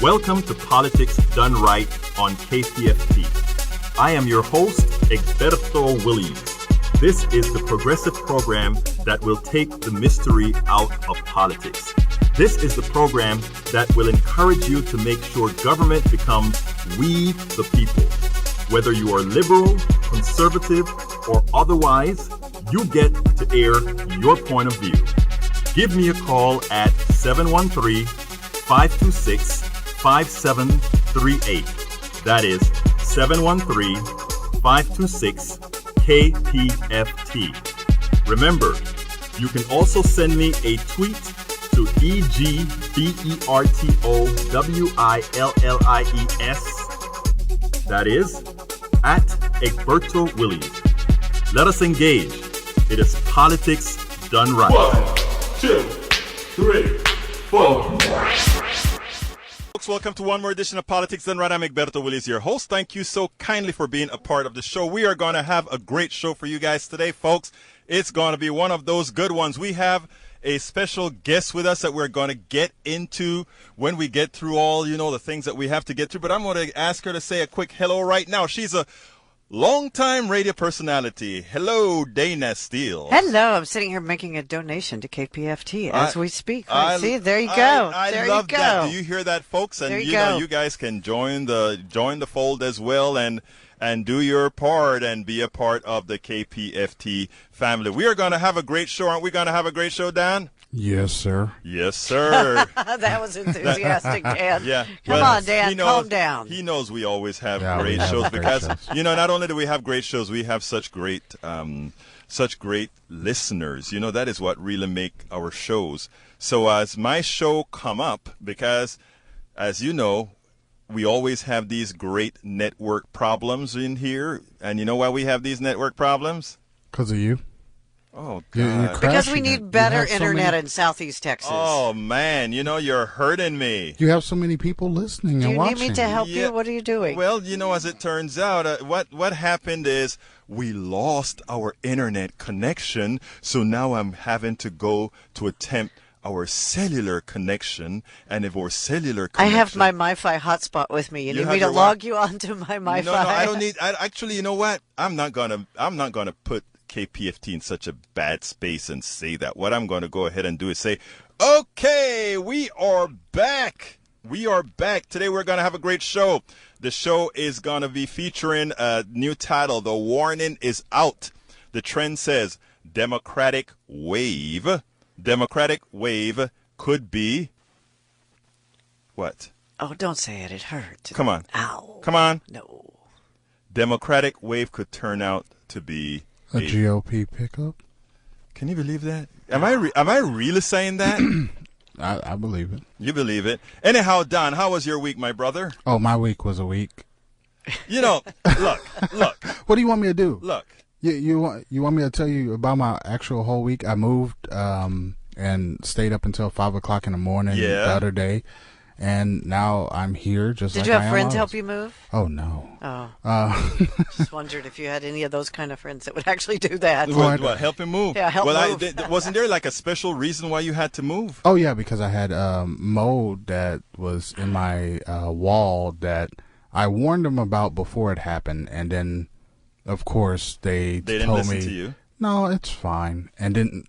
Welcome to Politics Done Right on KPFT. I am your host, Egberto Willies. This is the progressive program that will take the mystery out of politics. This is the program that will encourage you to make sure government becomes we the people. Whether you are liberal, conservative, or otherwise, you get to air your point of view. Give me a call at 713-526-5738. That is 713-526-KPFT. Remember, you can also send me a tweet to EGBERTOWILLIES. That is at Egberto Willies. Let us engage. It is politics done right. 1, 2, 3, 4. Folks, welcome to one more edition of Politics Done Right. I'm Egberto Willies, your host. Thank you so kindly for being a part of the show. We are going to have a great show for you guys today, folks. It's going to be one of those good ones. We have a special guest with us that we're going to get into when we get through all, the things that we have to get through. But I'm going to ask her to say a quick hello right now. She's a longtime radio personality. Hello, Dana Steele. Hello. I'm sitting here making a donation to KPFT as we speak. See, there you go. I love that. Do you hear that, folks? And you guys can join the fold as well and do your part and be a part of the KPFT family. We are going to have a great show. Aren't we going to have a great show, Dan? Yes, sir. Yes, sir. That was enthusiastic, Dan. Yeah. Come on, Dan, calm down. He knows we always have great shows because, not only do we have great shows, we have such great listeners. That is what really make our shows. So as my show come up, because as you know, we always have these great network problems in here. And you know why we have these network problems? Because of you. Oh, God. Because we need better internet in Southeast Texas. Oh, man. You're hurting me. You have so many people listening and watching. Do you need me to help you? What are you doing? Well, as it turns out, what happened is we lost our internet connection. So now I'm having to go to attempt our cellular connection, and if our cellular connection... I have my MiFi hotspot with me. You need me to log you onto my MiFi? No, I don't need... Actually, you know what? I'm not gonna put KPFT in such a bad space and say that. What I'm going to go ahead and do is say, okay, we are back. We are back. Today we're going to have a great show. The show is going to be featuring a new title. The warning is out. The trend says Democratic wave. Democratic wave could be what? Oh, don't say it. It hurt. Come on. Ow. Come on. No. Democratic wave could turn out to be a GOP pickup. Can you believe that? Am I really saying that? I believe it. You believe it. Anyhow, Don, how was your week, my brother? Oh, my week was a week. Look. What do you want me to do? Look. You want me to tell you about my actual whole week? I moved and stayed up until 5 o'clock in the morning the other day, and now I'm here. Did you have friends help you move? Oh no. Oh. Just wondered if you had any of those kind of friends that would actually do that. What help him move? Yeah, help move. Wasn't there like a special reason why you had to move? Oh yeah, because I had mold that was in my wall that I warned them about before it happened, and then. Of course, they didn't told listen me, to you. No, it's fine. And then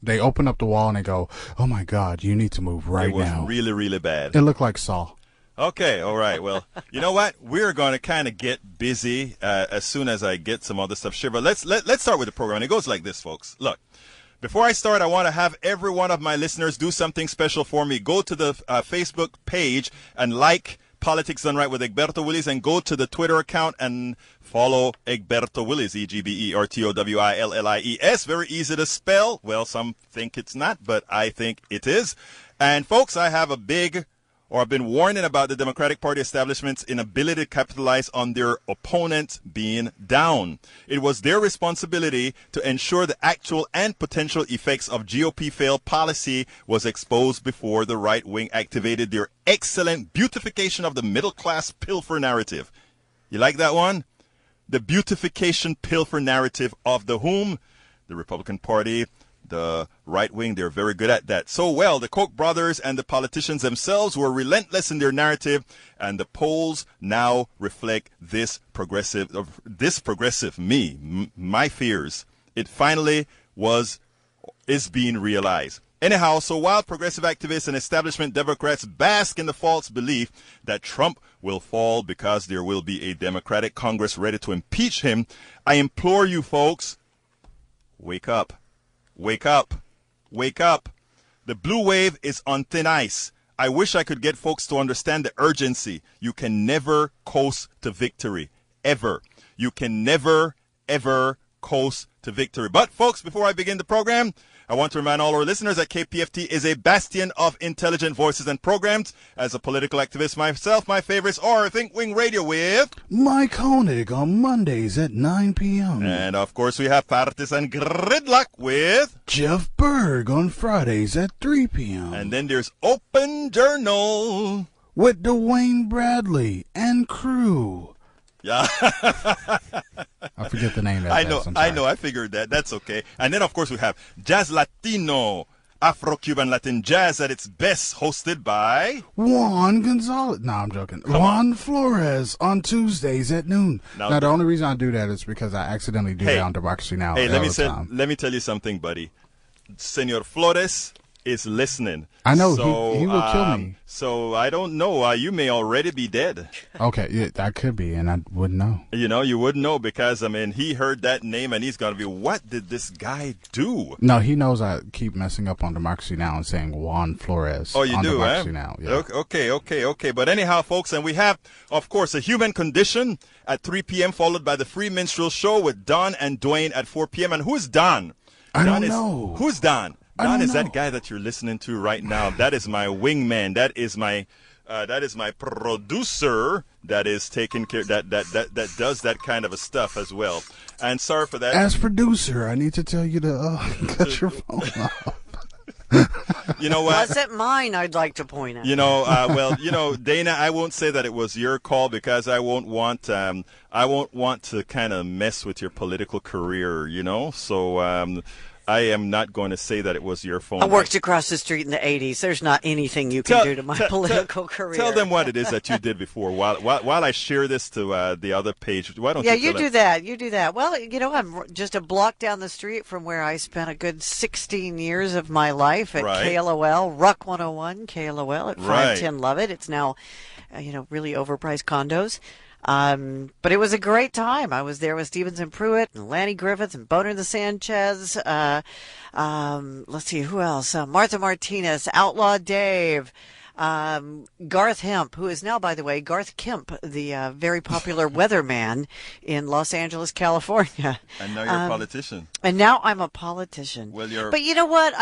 they open up the wall and they go, oh, my God, you need to move right now. It was really, really bad. It looked like Saw. Okay, all right. Well, you know what? We're going to kind of get busy as soon as I get some other stuff shared. But let's start with the program. And it goes like this, folks. Look, before I start, I want to have every one of my listeners do something special for me. Go to the Facebook page and like Politics Done Right with Egberto Willies, and go to the Twitter account and follow Egberto Willies, EGBERTOWILLIES. Very easy to spell. Well, some think it's not, but I think it is. And folks, I've been warning about the Democratic Party establishment's inability to capitalize on their opponents being down. It was their responsibility to ensure the actual and potential effects of GOP failed policy was exposed before the right wing activated their excellent beautification-of-the-middle-class-pilfer narrative. You like that one? The beautification-pilfer narrative of the whom? The Republican Party The right wing, they're very good at that. So, well, the Koch brothers and the politicians themselves were relentless in their narrative, and the polls now reflect this progressive me, my fears. It finally is being realized. Anyhow, so while progressive activists and establishment Democrats bask in the false belief that Trump will fall because there will be a Democratic Congress ready to impeach him, I implore you folks, wake up. Wake up. Wake up. The blue wave is on thin ice. I wish I could get folks to understand the urgency. You can never coast to victory. Ever. You can never, ever coast to victory. But, folks, before I begin the program, I want to remind all our listeners that KPFT is a bastion of intelligent voices and programs. As a political activist myself, my favorites are Think Wing Radio with Mike Honig on Mondays at 9 p.m. And, of course, we have Partisan Gridlock with Jeff Berg on Fridays at 3 p.m. And then there's Open Journal with Dwayne Bradley and crew. Yeah. I forget the name of that. I know. I figured that. That's okay. And then, of course, we have Jazz Latino, Afro-Cuban Latin Jazz at its best, hosted by Juan Gonzalez. No, I'm joking. Juan Flores on Tuesdays at noon. Now, the only reason I do that is because I accidentally do that on Democracy Now! Hey, let me tell you something, buddy. Senor Flores is listening. I know, so, he will kill me. So I don't know. You may already be dead. Okay, yeah, that could be, and I wouldn't know. You wouldn't know because, I mean, he heard that name and he's going to be, what did this guy do? No, he knows I keep messing up on Democracy Now! And saying Juan Flores. Oh, you on do, Democracy Now! Yeah. Okay. But anyhow, folks, and we have, of course, A Human Condition at 3 p.m., followed by the Free Minstrel Show with Don and Dwayne at 4 p.m. And who's Don? I don't know. Who's Don? Don is that guy that you're listening to right now. That is my wingman. That is my producer. That is taking care. That does that kind of a stuff as well. And sorry for that. As producer, I need to tell you to cut your phone off. You know what? Wasn't mine, I'd like to point out. Dana, I won't say that it was your call because I won't want to kind of mess with your political career. So. I am not going to say that it was your phone. I worked across the street in the 80s. There's not anything you can do to my political career. Tell them what it is that you did before. While I share this to the other page, why don't you? Yeah, you do that. Well, I'm just a block down the street from where I spent a good 16 years of my life at KLOL, Ruck 101, KLOL at 510 Lovett. It's now, really overpriced condos. But it was a great time. I was there with Stevenson Pruitt and Lanny Griffith and Boner the Sanchez. Let's see, who else? Martha Martinez, Outlaw Dave, Garth Hemp, who is now, by the way, Garth Kemp, the very popular weatherman in Los Angeles, California. And now you're a politician. And now I'm a politician. Well, but you know what?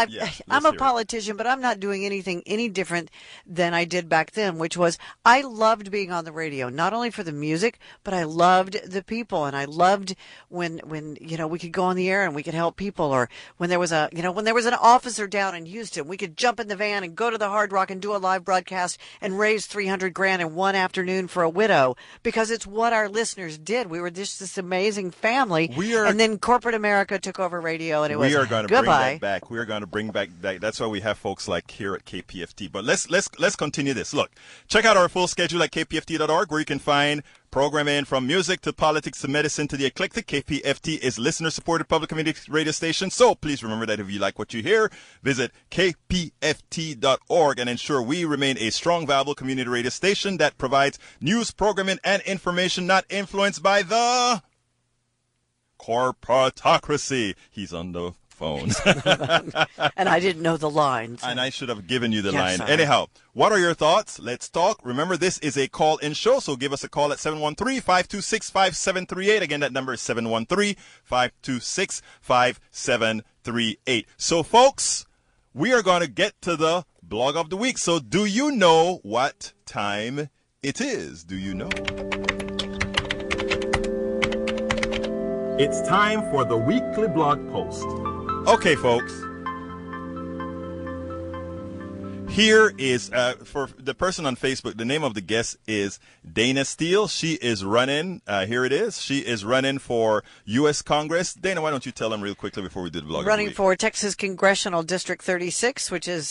I'm a politician, but I'm not doing anything any different than I did back then, which was I loved being on the radio, not only for the music, but I loved the people, and I loved when we could go on the air and we could help people, or when there was an officer down in Houston, we could jump in the van and go to the Hard Rock and do a live broadcast and raise $300,000 in one afternoon for a widow, because it's what our listeners did. We were just this amazing family, and then corporate America took over radio, and we are going to bring that back. We are going to bring back that. That's why we have folks like here at KPFT. But let's continue this. Look, check out our full schedule at kpft.org, where you can find programming from music to politics to medicine to the eclectic. KPFT is listener-supported public community radio station. So please remember that if you like what you hear, visit kpft.org and ensure we remain a strong, viable community radio station that provides news, programming, and information not influenced by the corporatocracy. He's on the phone. And I didn't know the lines. And I should have given you the line. Anyhow, what are your thoughts? Let's talk. Remember, this is a call-in show, so give us a call at 713-526-5738. Again, that number is 713-526-5738. So, folks, we are going to get to the blog of the week. So, do you know what time it is? Do you know? It's time for the weekly blog post. Okay, folks. Here is, for the person on Facebook, the name of the guest is Dana Steele. She is running, here it is, she is running for U.S. Congress. Dana, why don't you tell them real quickly before we do the blog? Running for Texas Congressional District 36, which is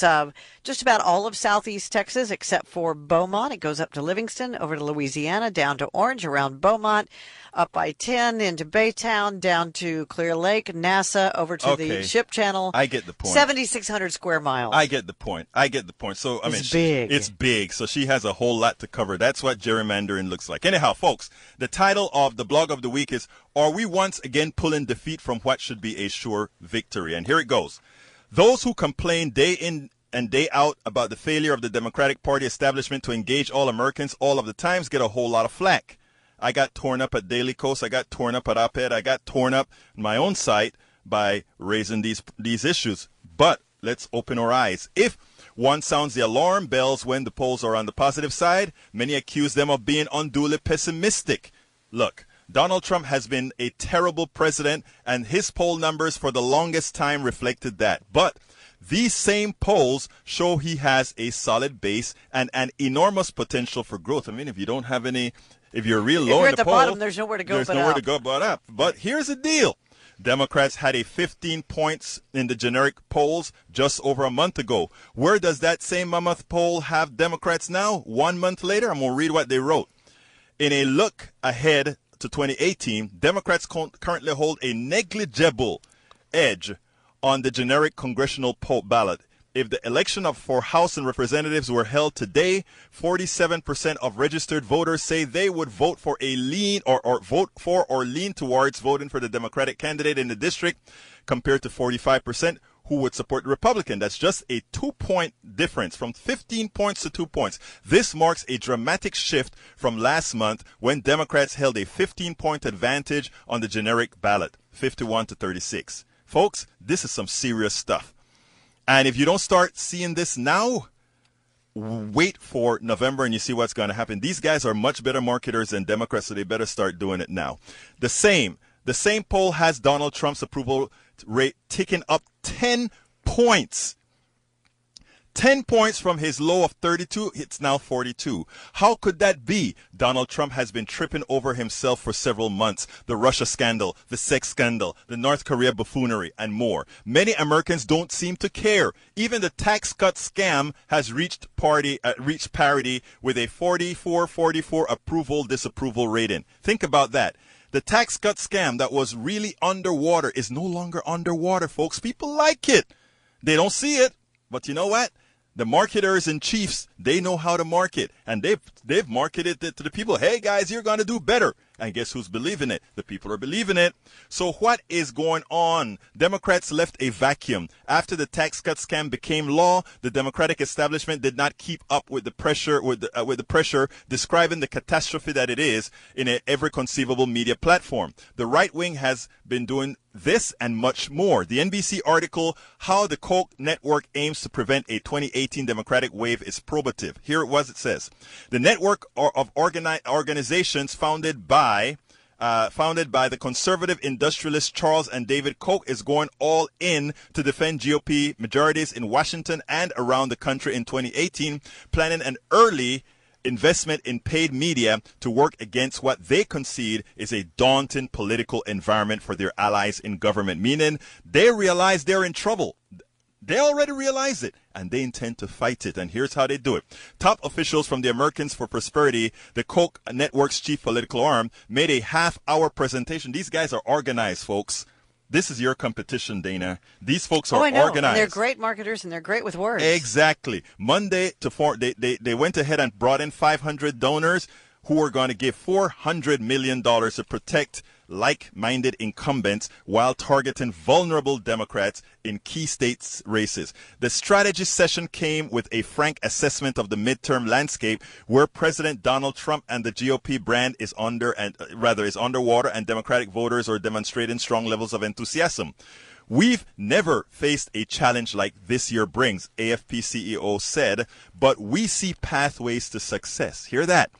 just about all of southeast Texas except for Beaumont. It goes up to Livingston, over to Louisiana, down to Orange, around Beaumont, up I-10 into Baytown, down to Clear Lake, NASA, over to the Ship Channel. I get the point. 7,600 square miles. I get the point. So, I mean, big. It's big. So she has a whole lot to cover. That's what gerrymandering looks like. Anyhow, folks, the title of the blog of the week is, Are We Once Again Pulling Defeat from What Should Be a Sure Victory? And here it goes. Those who complain day in and day out about the failure of the Democratic Party establishment to engage all Americans all of the times get a whole lot of flack. I got torn up at Daily Kos. I got torn up at Op-Ed. I got torn up on my own site by raising these issues. But let's open our eyes. If one sounds the alarm bells when the polls are on the positive side, many accuse them of being unduly pessimistic. Look, Donald Trump has been a terrible president, and his poll numbers for the longest time reflected that. But these same polls show he has a solid base and an enormous potential for growth. I mean, if you don't have any, if you're real low in the poll, bottom, there's nowhere to go but up. But here's the deal. Democrats had a 15 points in the generic polls just over a month ago. Where does that same mammoth poll have Democrats now? 1 month later, I'm going to read what they wrote. In a look ahead to 2018, Democrats currently hold a negligible edge on the generic congressional poll ballot. If the election for House and Representatives were held today, 47% of registered voters say they would vote for a lean or vote for or lean towards voting for the Democratic candidate in the district, compared to 45% who would support the Republican. That's just a 2-point difference, from 15 points to 2 points. This marks a dramatic shift from last month when Democrats held a 15-point advantage on the generic ballot, 51 to 36. Folks, this is some serious stuff. And if you don't start seeing this now, wait for November and you see what's going to happen. These guys are much better marketers than Democrats, so they better start doing it now. The same poll has Donald Trump's approval rate ticking up 10 points. 10 points from his low of 32, it's now 42. How could that be? Donald Trump has been tripping over himself for several months. The Russia scandal, the sex scandal, the North Korea buffoonery, and more. Many Americans don't seem to care. Even the tax cut scam has reached parity with a 44-44 approval-disapproval rating. Think about that. The tax cut scam that was really underwater is no longer underwater, folks. People like it. They don't see it, but you know what? The marketers and chiefs, they know how to market, and they've marketed it to the people. Hey guys, you're going to do better. And guess who's believing it? The people are believing it. So what is going on? Democrats left a vacuum. After the tax cut scam became law, the Democratic establishment did not keep up with the pressure, with the pressure describing the catastrophe that it is in every conceivable media platform. The right wing has been doing this and much more. The NBC article, How the Koch Network Aims to Prevent a 2018 Democratic Wave, is probative. Here it says, the network of organizations founded by the conservative industrialists Charles and David Koch is going all in to defend GOP majorities in Washington and around the country in 2018, planning an early investment in paid media to work against what they concede is a daunting political environment for their allies in government, meaning they realize they're in trouble. They already realize it, and they intend to fight it. And here's how they do it. Top officials from the Americans for Prosperity, the Koch Network's chief political arm, made a half-hour presentation. These guys are organized, folks. This is your competition, Dana. These folks are organized. And they're great marketers, and they're great with words. Exactly. Monday they went ahead and brought in 500 donors who are going to give $400 million to protect like-minded incumbents while targeting vulnerable Democrats in key states races. The strategy session came with a frank assessment of the midterm landscape, where President Donald Trump and the GOP brand is underwater, and Democratic voters are demonstrating strong levels of enthusiasm. We've never faced a challenge like this year brings, AFP CEO said, but we see pathways to success. Hear that?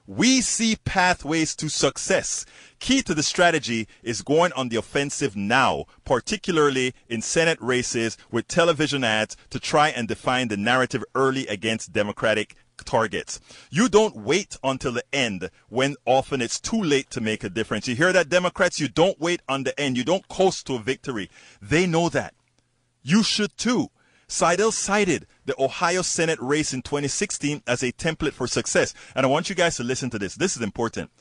We see pathways to success. Key to the strategy is going on the offensive now, particularly in Senate races with television ads to try and define the narrative early against Democratic targets. You don't wait until the end when often it's too late to make a difference. You hear that, Democrats? You don't wait on the end. You don't coast to a victory. They know that. You should too. Seidel cited the Ohio Senate race in 2016 as a template for success. And I want you guys to listen to this. This is important.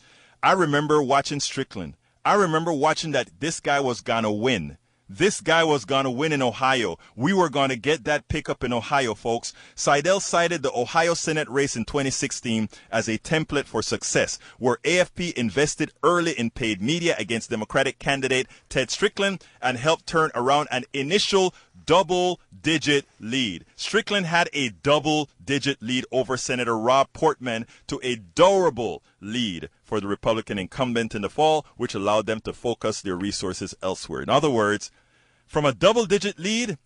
I remember watching Strickland. I remember watching that this guy was going to win. This guy was going to win in Ohio. We were going to get that pickup in Ohio, folks. Seidel cited the Ohio Senate race in 2016 as a template for success, where AFP invested early in paid media against Democratic candidate Ted Strickland and helped turn around an initial double-digit lead. Strickland had a double-digit lead over Senator Rob Portman to a durable lead for the Republican incumbent in the fall, which allowed them to focus their resources elsewhere. In other words, from a double-digit lead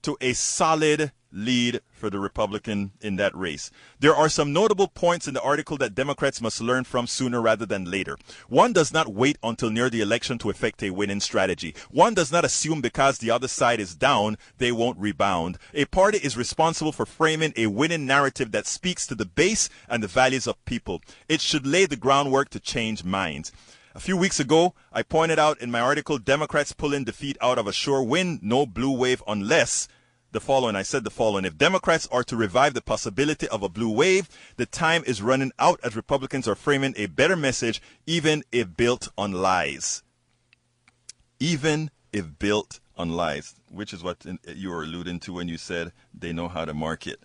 to a solid lead for the Republican in that race. There are some notable points in the article that Democrats must learn from sooner rather than later. One does not wait until near the election to effect a winning strategy. One does not assume because the other side is down, they won't rebound. A party is responsible for framing a winning narrative that speaks to the base and the values of people. It should lay the groundwork to change minds. A few weeks ago, I pointed out in my article, Democrats pulling defeat out of a sure win, no blue wave unless the following. I said the following: if Democrats are to revive the possibility of a blue wave, the time is running out as Republicans are framing a better message, even if built on lies. Even if built on lies, which is what you were alluding to when you said they know how to market.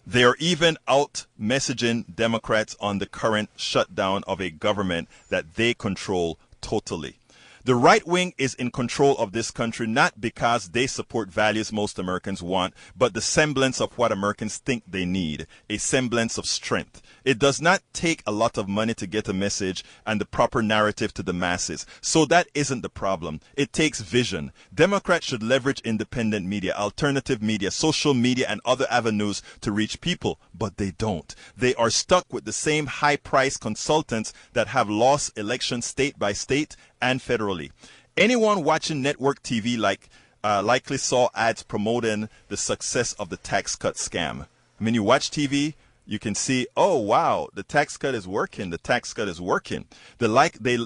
They are even out messaging Democrats on the current shutdown of a government that they control totally. The right wing is in control of this country not because they support values most Americans want, but the semblance of what Americans think they need, a semblance of strength. It does not take a lot of money to get a message and the proper narrative to the masses. So that isn't the problem. It takes vision. Democrats should leverage independent media, alternative media, social media, and other avenues to reach people, but they don't. They are stuck with the same high-priced consultants that have lost elections state by state and federally. Anyone watching network TV likely saw ads promoting the success of the tax cut scam. I mean, you watch TV, you can see, oh wow, the tax cut is working. The tax cut is working. They likely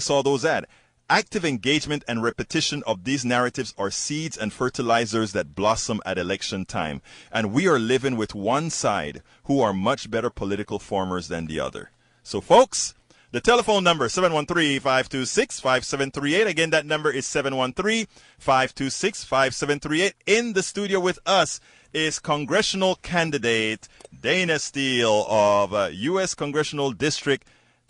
saw those ads. Active engagement and repetition of these narratives are seeds and fertilizers that blossom at election time. And we are living with one side who are much better political farmers than the other. So folks, the telephone number, 713-526-5738. Again, that number is 713-526-5738. In the studio with us is congressional candidate Dana Steele of U.S. Congressional District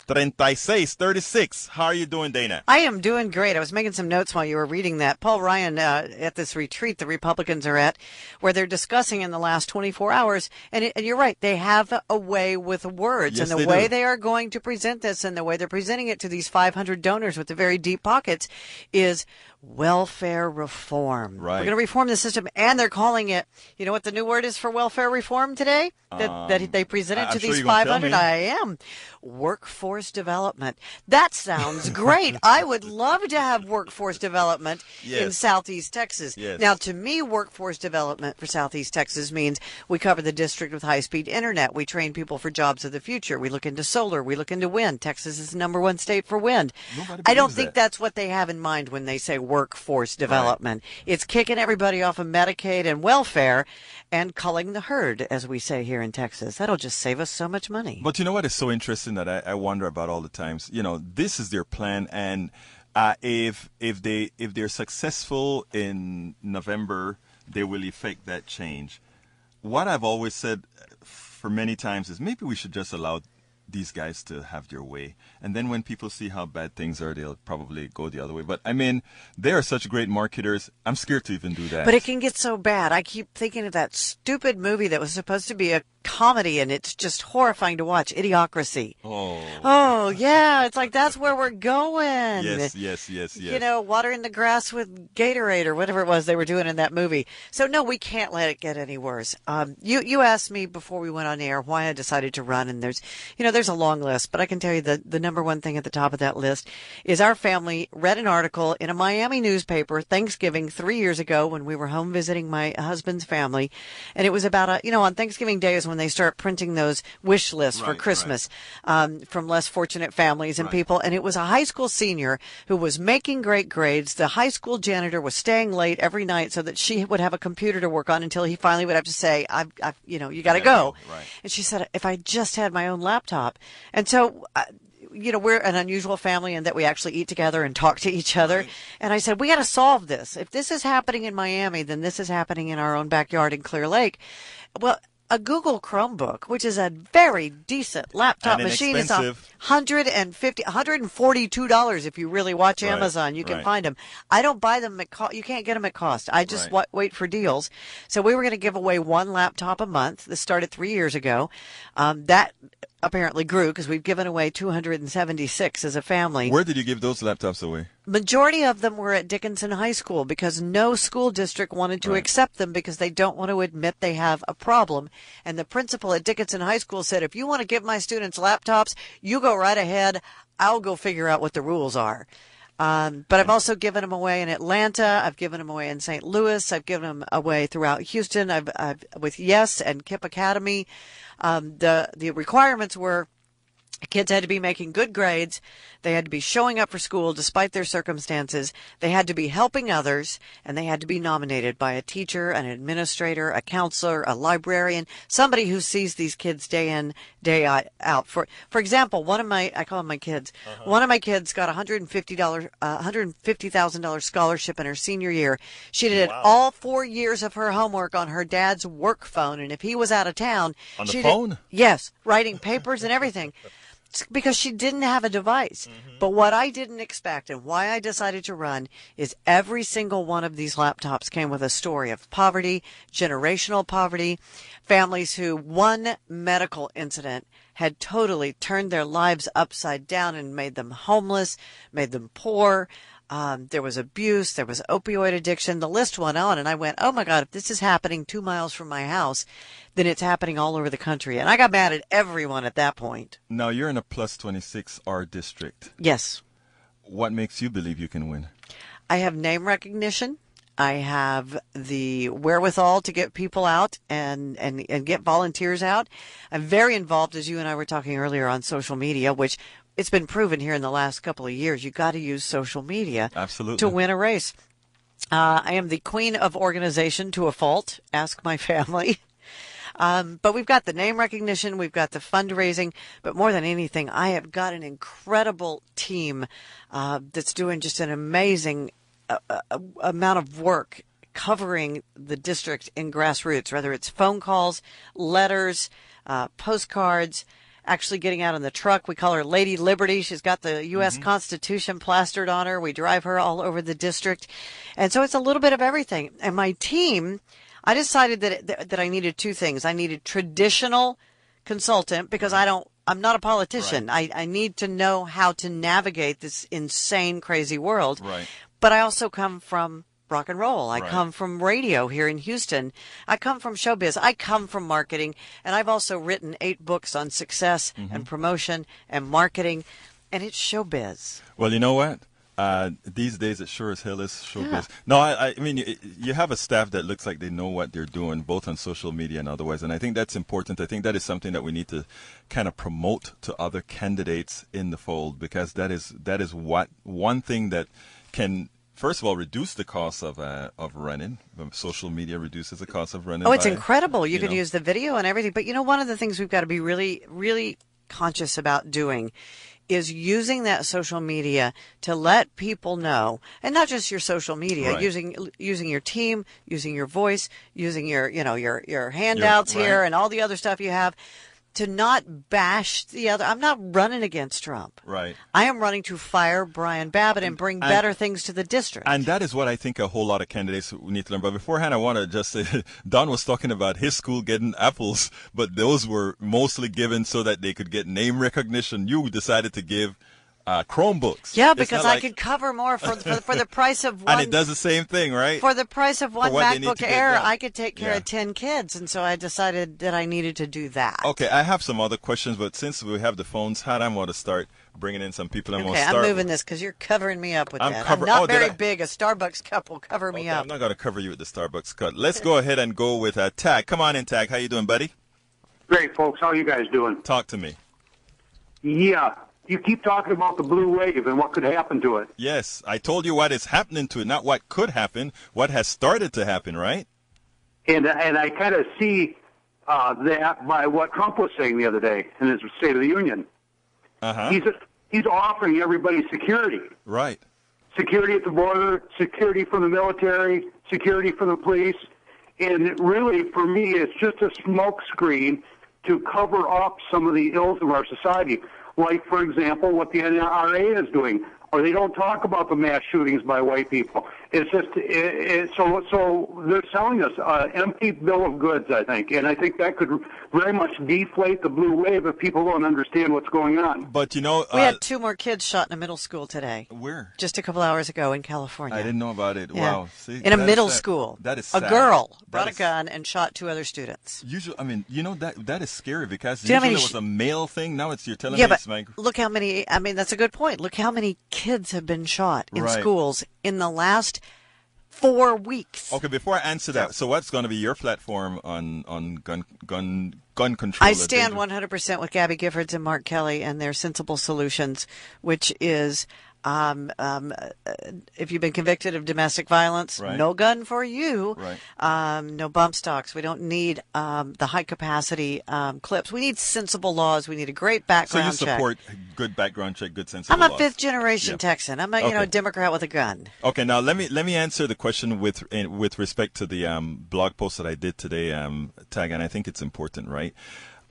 36. How are you doing, Dana? I am doing great. I was making some notes while you were reading that. Paul Ryan, at this retreat the Republicans are at, where they're discussing in the last 24 hours, and you're right, they have a way with words. Yes, and the way they are going to present this and the way they're presenting it to these 500 donors with the very deep pockets is welfare reform. Right. We're going to reform the system, and they're calling it, you know what the new word is for welfare reform today? That they presented to these 500? I am. Workforce development. That sounds great. I would love to have workforce development in Southeast Texas. Yes. Now, to me, workforce development for Southeast Texas means we cover the district with high-speed internet. We train people for jobs of the future. We look into solar. We look into wind. Texas is the #1 state for wind. I don't think that's what they have in mind when they say workforce development. Right. It's kicking everybody off of Medicaid and welfare and culling the herd, as we say here in Texas. That'll just save us so much money. But you know what is so interesting that I wonder about all the times? You know, this is their plan, and if they're successful in November, they will effect that change. What I've always said for many times is maybe we should just allow these guys to have their way. And then when people see how bad things are, they'll probably go the other way. But I mean, they are such great marketers. I'm scared to even do that. But it can get so bad. I keep thinking of that stupid movie that was supposed to be a comedy, and it's just horrifying to watch. Idiocracy. Oh, yeah. It's like, that's where we're going. Yes. You know, watering the grass with Gatorade or whatever it was they were doing in that movie. So, no, we can't let it get any worse. You asked me before we went on air why I decided to run, and there's a long list, but I can tell you the number one thing at the top of that list is our family read an article in a Miami newspaper Thanksgiving 3 years ago when we were home visiting my husband's family, and it was about on Thanksgiving Day is when they start printing those wish lists for Christmas from less fortunate families and people. And it was a high school senior who was making great grades. The high school janitor was staying late every night so that she would have a computer to work on until he finally would have to say, you got to go. Right. And she said, if I just had my own laptop. And so, we're an unusual family in that we actually eat together and talk to each other. Right. And I said, we got to solve this. If this is happening in Miami, then this is happening in our own backyard in Clear Lake. Well, a Google Chromebook, which is a very decent laptop machine, is $142 if you really watch Amazon. You can find them. I don't buy them at cost. You can't get them at cost. I just wait for deals. So we were going to give away one laptop a month. This started 3 years ago. That apparently grew because we've given away 276 as a family. Where did you give those laptops away? Majority of them were at Dickinson High School because no school district wanted to accept them because they don't want to admit they have a problem. And the principal at Dickinson High School said, if you want to give my students laptops, you go right ahead. I'll go figure out what the rules are. But I've also given them away in Atlanta. I've given them away in St. Louis. I've given them away throughout Houston. I've with Yes and KIPP Academy. The requirements were kids had to be making good grades. They had to be showing up for school despite their circumstances. They had to be helping others, and they had to be nominated by a teacher, an administrator, a counselor, a librarian, somebody who sees these kids day in, day out. For example, I call them my kids. One of my kids got $150,000 scholarship in her senior year. She did all 4 years of her homework on her dad's work phone, and if he was out of town, on the phone? Yes, writing papers and everything. Because she didn't have a device. But what I didn't expect and why I decided to run is every single one of these laptops came with a story of poverty, generational poverty, families who one medical incident had totally turned their lives upside down and made them homeless, made them poor. There was abuse, there was opioid addiction, the list went on, and I went, oh my God, if this is happening 2 miles from my house, then it's happening all over the country. And I got mad at everyone at that point. Now, you're in a plus 26R district. Yes. What makes you believe you can win? I have name recognition. I have the wherewithal to get people out and get volunteers out. I'm very involved, as you and I were talking earlier, on social media, which it's been proven here in the last couple of years. You got to use social media to win a race. I am the queen of organization to a fault. Ask my family. But we've got the name recognition. We've got the fundraising. But more than anything, I have got an incredible team that's doing just an amazing amount of work covering the district in grassroots, whether it's phone calls, letters, postcards, actually getting out in the truck. We call her Lady Liberty. She's got the U.S. Constitution plastered on her. We drive her all over the district. And so it's a little bit of everything. And my team, I decided that I needed two things. I needed traditional consultant because I'm not a politician. Right. I need to know how to navigate this insane, crazy world. Right. But I also come from rock and roll. I come from radio here in Houston. I come from showbiz. I come from marketing. And I've also written 8 books on success and promotion and marketing. And it's showbiz. Well, you know what? These days it sure as hell is showbiz. Yeah. No, I mean, you have a staff that looks like they know what they're doing, both on social media and otherwise. And I think that's important. I think that is something that we need to kind of promote to other candidates in the fold, because that is what one thing that can, first of all, reduce the cost of running. Social media reduces the cost of running. Oh, it's incredible. You can use the video and everything. But one of the things we've got to be really, really conscious about doing is using that social media to let people know, and not just your social media, using your team, using your voice, using your handouts here and all the other stuff you have. to not bash the other. I'm not running against Trump. Right. I am running to fire Brian Babbitt and bring better things to the district. And that is what I think a whole lot of candidates need to learn. But beforehand, I want to just say, Don was talking about his school getting apples, but those were mostly given so that they could get name recognition. You decided to give Chromebooks. Yeah, because I could cover more for the price of one. And it does the same thing, right? For the price of one MacBook Air, I could take care of 10 kids, and so I decided that I needed to do that. Okay, I have some other questions, but since we have the phones hot, I'm going to start bringing in some people. I'm moving this because you're covering me up with that. I'm not very big. A Starbucks cup will cover me up. I'm not going to cover you with the Starbucks cup. Let's go ahead and go with Tag. Come on in, Tag. How you doing, buddy? Great, folks. How are you guys doing? Talk to me. Yeah. You keep talking about the blue wave and what could happen to it. Yes, I told you what is happening to it, not what could happen, what has started to happen, right? And I kind of see that by what Trump was saying the other day in his State of the Union. He's offering everybody security. Right. Security at the border, security from the military, security from the police. And really, for me, it's just a smokescreen to cover up some of the ills of our society. Like, for example, what the NRA is doing, or they don't talk about the mass shootings by white people. It's just so they're selling us an empty bill of goods, I think, and I think that could very much deflate the blue wave if people don't understand what's going on. But you know, we had 2 more kids shot in a middle school today. Where? Just a couple hours ago in California. I didn't know about it. Yeah. Wow. See, in a middle school. That is sad. A girl brought a gun and shot 2 other students. Usually, I mean, you know, that is scary because usually it was a male thing. Now you're telling me it's my... Look how many, I mean, that's a good point. Look how many kids have been shot in schools in the last 4 weeks. Okay, before I answer that, so what's going to be your platform on gun control? I stand 100% with Gabby Giffords and Mark Kelly and their sensible solutions, which is if you've been convicted of domestic violence, no gun for you. No bump stocks. We don't need the high capacity clips. We need sensible laws. We need a great background check. So you support good background check, good sensible laws. I'm a 5th generation Texan. I'm a Democrat with a gun. Okay, now let me answer the question with respect to the blog post that I did today, Tag, and I think it's important, right?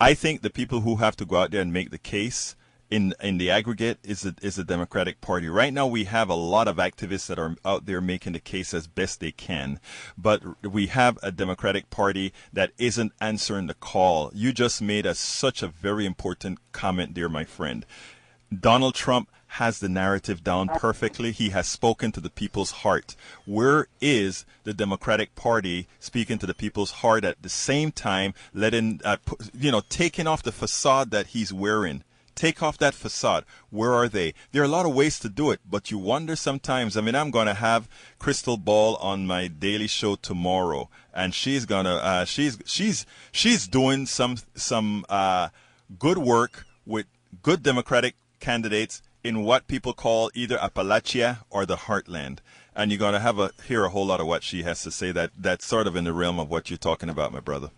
I think the people who have to go out there and make the case in the aggregate is the Democratic Party. Right now we have a lot of activists that are out there making the case as best they can, but we have a Democratic Party that isn't answering the call. You just made such a very important comment there, my friend. Donald Trump has the narrative down perfectly. He has spoken to the people's heart. Where is the Democratic Party speaking to the people's heart at the same time letting, taking off the facade that he's wearing? Take off that facade. Where are they? There are a lot of ways to do it, but you wonder sometimes. I mean, I'm going to have Crystal Ball on my daily show tomorrow, and she's gonna she's doing some good work with good Democratic candidates in what people call either Appalachia or the Heartland. And you're going to hear a whole lot of what she has to say that's sort of in the realm of what you're talking about, my brother.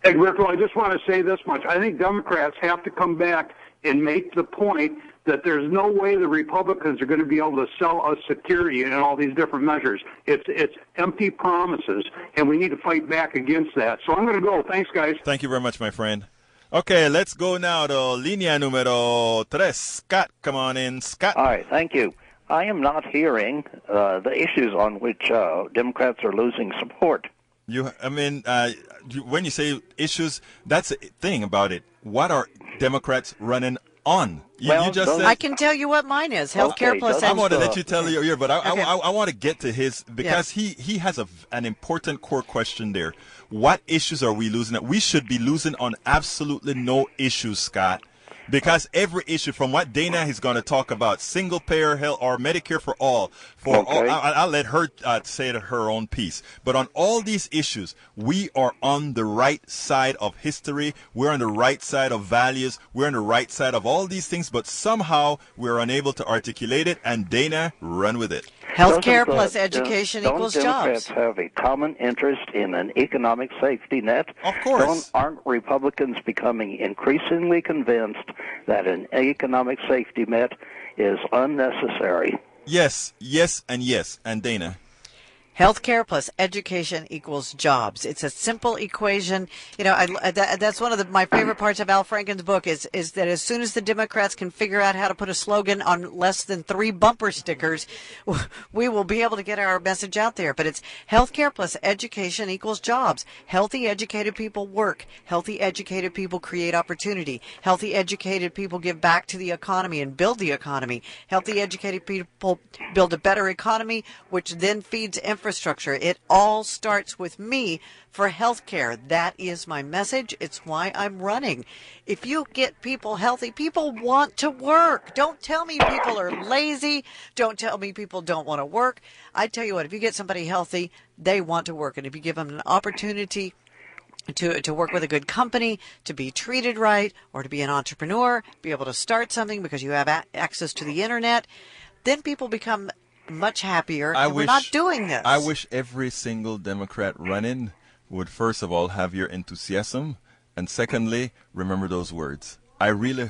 Egberto, I just want to say this much. I think Democrats have to come back and make the point that there's no way the Republicans are going to be able to sell us security and all these different measures. It's empty promises, and we need to fight back against that. So I'm going to go. Thanks, guys. Thank you very much, my friend. Okay, let's go now to línea número 3. Scott, come on in. Scott. All right, thank you. I am not hearing the issues on which Democrats are losing support. When you say issues, that's the thing about it. What are Democrats running on? You just said, I can tell you what mine is. Healthcare plus I want to let you tell your, but I want to get to his, because he has an important core question there. What issues are we losing? We should be losing on absolutely no issues, Scott. Because every issue, from what Dana is going to talk about, single payer health or Medicare for all, I'll let her say it at her own piece. But on all these issues, we are on the right side of history. We're on the right side of values. We're on the right side of all these things. But somehow we're unable to articulate it. And Dana, run with it. Healthcare plus education equals jobs. Don't Democrats have a common interest in an economic safety net? Of course. Aren't Republicans becoming increasingly convinced that an economic safety net is unnecessary? Yes, and yes. And Dana? Healthcare plus education equals jobs. It's a simple equation. You know, that's one of my favorite parts of Al Franken's book is that as soon as the Democrats can figure out how to put a slogan on less than 3 bumper stickers, we will be able to get our message out there. But it's healthcare plus education equals jobs. Healthy, educated people work. Healthy, educated people create opportunity. Healthy, educated people give back to the economy and build the economy. Healthy, educated people build a better economy, which then feeds infrastructure. It all starts with me for health care. That is my message. It's why I'm running. If you get people healthy, people want to work. Don't tell me people are lazy. Don't tell me people don't want to work. I tell you what, if you get somebody healthy, they want to work. And if you give them an opportunity to work with a good company, to be treated right, or to be an entrepreneur, be able to start something because you have access to the internet, then people become much happier. We're not doing this. I wish every single Democrat running would, first of all, have your enthusiasm, and secondly, remember those words. I really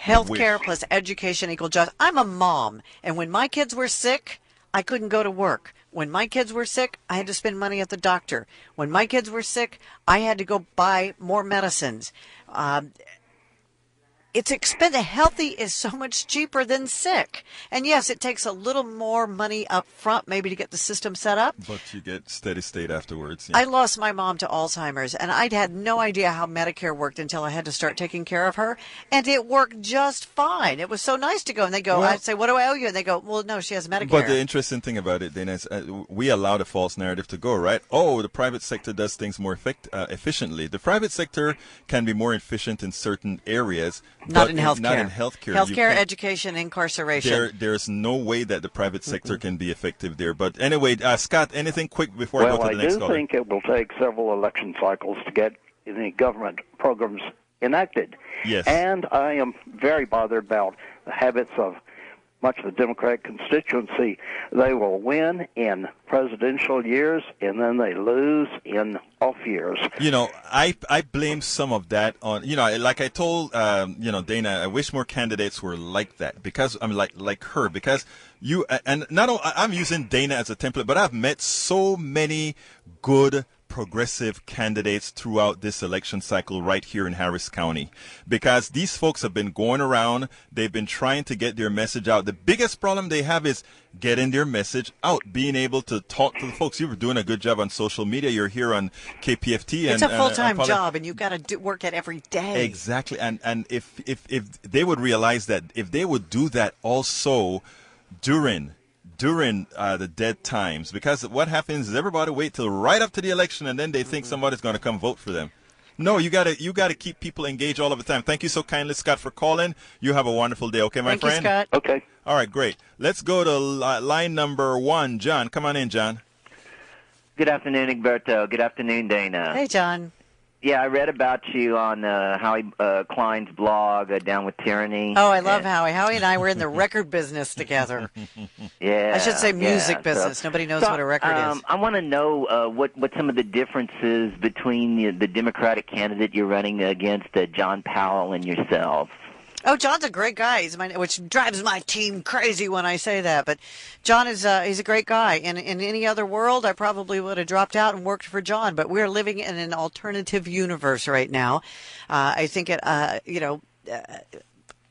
Healthcare plus education equals jobs. I'm a mom, and when my kids were sick, I couldn't go to work. When my kids were sick, I had to spend money at the doctor. When my kids were sick, I had to go buy more medicines. It's expensive. Healthy is so much cheaper than sick. And yes, it takes a little more money up front maybe to get the system set up. But you get steady state afterwards. Yeah. I lost my mom to Alzheimer's, and I'd had no idea how Medicare worked until I had to start taking care of her. And it worked just fine. It was so nice to go. And they go, I'd say, what do I owe you? And they go, well, no, she has Medicare. But the interesting thing about it, Dana, is we allow the false narrative to go, right? Oh, the private sector does things more efficiently. The private sector can be more efficient in certain areas. Not in healthcare. Not in healthcare. Healthcare, education, incarceration. There's no way that the private sector can be effective there. But anyway, Scott, anything quick before I go to the next caller? Well, I do think it will take several election cycles to get the government programs enacted. Yes. And I am very bothered about the habits of much of the Democratic constituency. They will win in presidential years, and then they lose in off years. You know, I blame some of that on, you know, like I told, Dana, I wish more candidates were like that, because I'm like her, because you, and not only, I'm using Dana as a template, but I've met so many good progressive candidates throughout this election cycle right here in Harris County, because these folks have been going around. They've been trying to get their message out. The biggest problem they have is getting their message out, being able to talk to the folks. You were doing a good job on social media. You're here on KPFT. It's a full-time job, and you've got to work it every day. Exactly. And if they would realize that, if they would do that also during the dead times, because what happens is everybody wait till right up to the election, and then they think somebody's going to come vote for them. No, you got to keep people engaged all of the time. Thank you so kindly, Scott, for calling. You have a wonderful day. Okay, my friend? Thank you, Scott. Okay. All right, great. Let's go to line number 1. John, come on in, John. Good afternoon, Egberto. Good afternoon, Dana. Hey, John. Yeah, I read about you on Howie Klein's blog, Down with Tyranny. Oh, I love Howie. Howie and I were in the record business together. Yeah. I should say music business. Nobody knows what a record is. I want to know what some of the differences between the Democratic candidate you're running against, John Powell, and yourself. Oh, John's a great guy. Which drives my team crazy when I say that. But John is he's a great guy. In any other world, I probably would have dropped out and worked for John. But we're living in an alternative universe right now. I think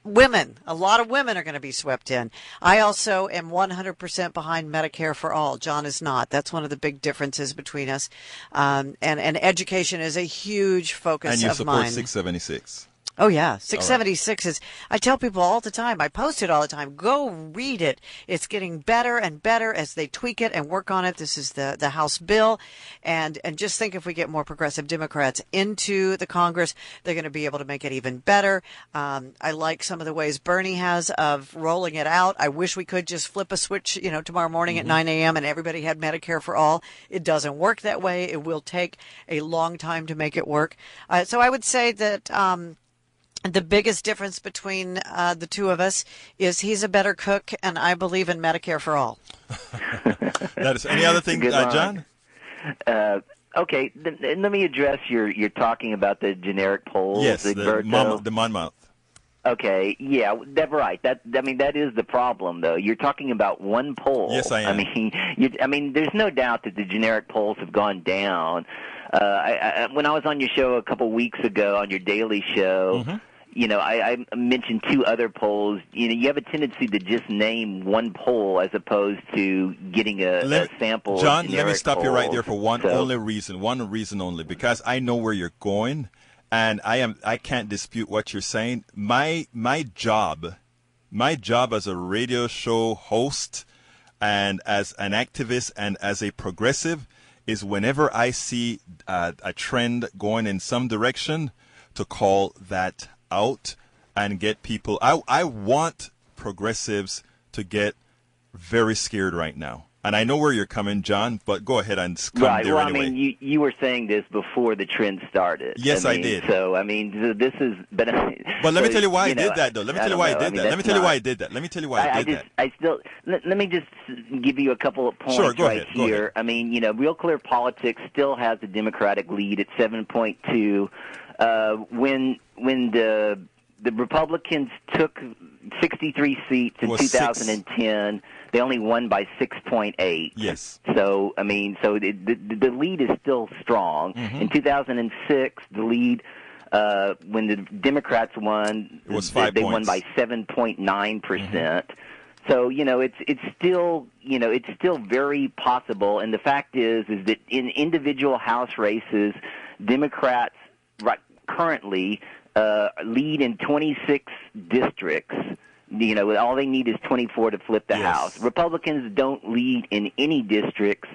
women, a lot of women are going to be swept in. I also am 100% behind Medicare for all. John is not. That's one of the big differences between us. And education is a huge focus of mine. And you support 676. Oh, yeah. 676 is, I tell people all the time, I post it all the time, go read it. It's getting better and better as they tweak it and work on it. This is the House bill. And just think, if we get more progressive Democrats into the Congress, they're going to be able to make it even better. I like some of the ways Bernie has of rolling it out. I wish we could just flip a switch, tomorrow morning at 9 a.m. and everybody had Medicare for all. It doesn't work that way. It will take a long time to make it work. So I would say that the biggest difference between the two of us is he's a better cook, and I believe in Medicare for all. That is. Any other thing, John? Okay, then let me address you're talking about the generic polls. Yes, the Monmouth. Okay, yeah, that's right. That is the problem, though. You're talking about one poll. Yes, I am. I mean, there's no doubt that the generic polls have gone down. When I was on your show a couple weeks ago, on your daily show, I mentioned two other polls. You have a tendency to just name one poll as opposed to getting a sample. John, let me stop you right polls. there for one reason only, because I know where you're going. And I can't dispute what you're saying. My job as a radio show host and as an activist and as a progressive is whenever I see a trend going in some direction to call that out and get people. I want progressives to get very scared right now. And I know where you're coming, John, but go ahead and come there anyway. I mean, you were saying this before the trend started. Yes, I did. So, I mean, this is... But let me tell you why I did that, though. Let me tell you why I did that. Let me tell you why I did that. Let me just give you a couple of points here. Go ahead. I mean, Real Clear Politics still has the Democratic lead at 7.2. When the Republicans took 63 seats in 2010... They only won by 6.8. Yes. So, I mean, the lead is still strong. In 2006, the lead, when the Democrats won, it was 5 they points. won by 7.9%. So, it's still very possible. And the fact is that in individual House races, Democrats currently lead in 26 districts. All they need is 24 to flip the House. Republicans don't lead in any districts